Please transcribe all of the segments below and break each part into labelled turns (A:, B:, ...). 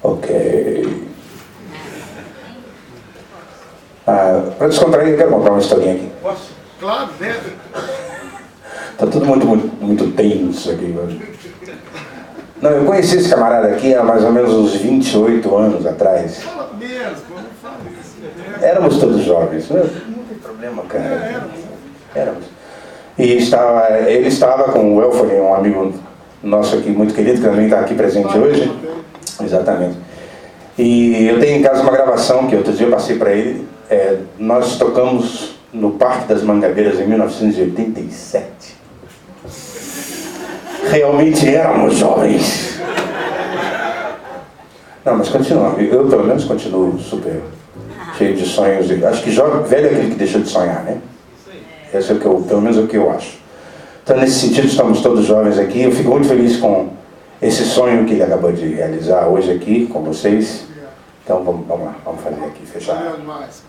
A: Ok. Para descontrair, eu quero contar uma historinha aqui.
B: Posso? Claro, dentro.
A: Tá tudo muito tenso aqui hoje. Não, eu conheci esse camarada aqui há mais ou menos uns 28 anos atrás.
B: Fala menos, não fala isso.
A: Éramos todos jovens, não tem problema, cara. Éramos. E ele estava com o Elford, um amigo nosso aqui, muito querido, que também está aqui presente hoje. Exatamente. E eu tenho em casa uma gravação que outro dia eu passei para ele. Nós tocamos no Parque das Mangabeiras em 1987. Realmente éramos jovens. Não, mas continua. Eu pelo menos continuo super cheio de sonhos. Acho que velho é aquele que deixou de sonhar, né? Esse é pelo menos o que eu acho. Então, nesse sentido, estamos todos jovens aqui. Eu fico muito feliz com esse sonho que ele acabou de realizar hoje aqui com vocês. Então, vamos lá, vamos fazer aqui, fechar.
B: Valeu demais.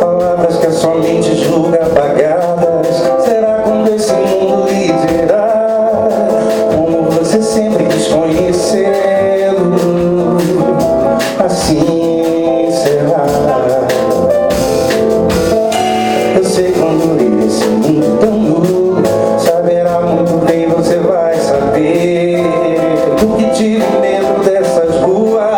A: Palavras que a sua mente julga apagadas. Será quando esse mundo lhe dirá como você sempre quis conhecê-lo? Assim será. Eu sei quando ir esse mundo tão nu, saberá muito bem, você vai saber do que tive medo dessas ruas.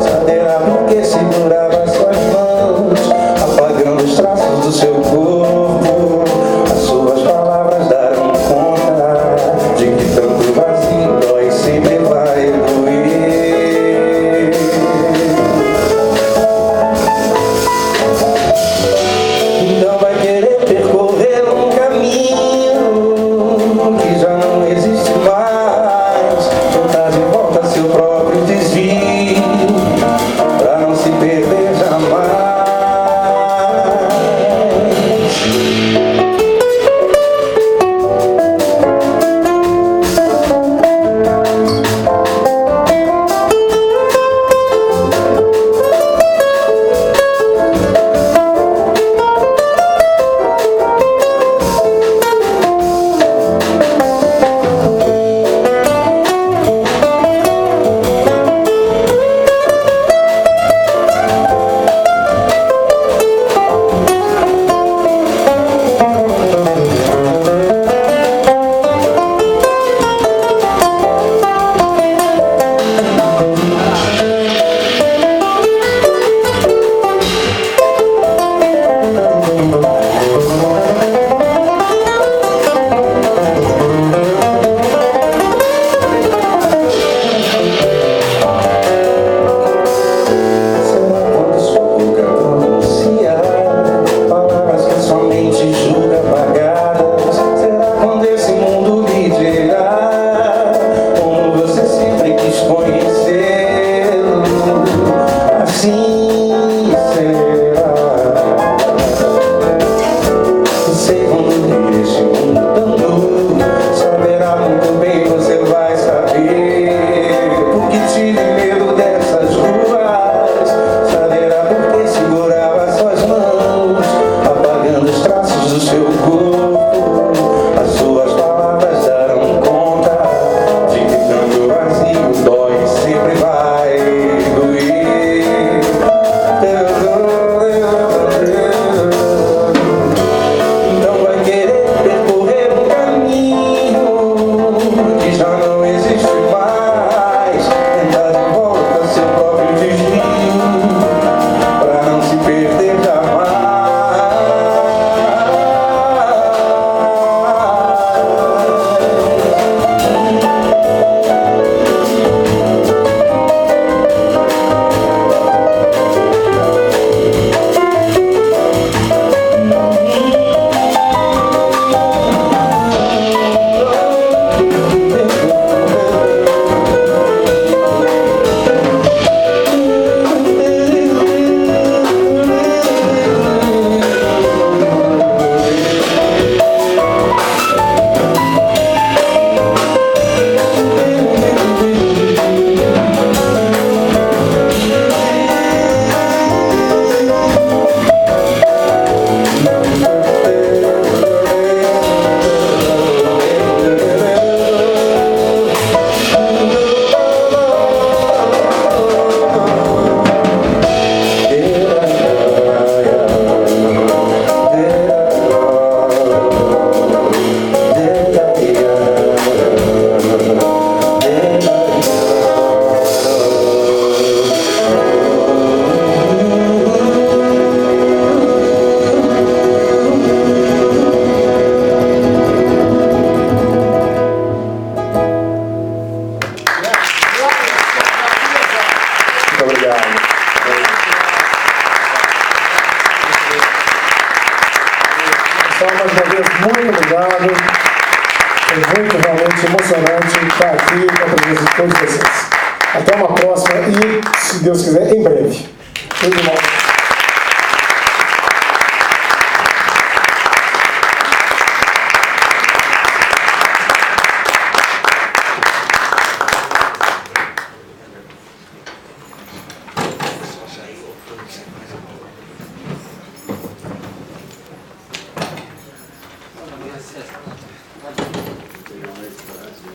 A: Saberá por que segurava suas mãos, apagando os traços do seu corpo. As suas palavras darão conta de que tanto vazio dói, sempre vai doer. Não vai querer percorrer um caminho
C: Pessoal, mais uma vez, muito obrigado. Foi muito, realmente emocionante estar aqui com a presença de todos vocês. Até uma próxima e, se Deus quiser, em breve. Tudo de bom.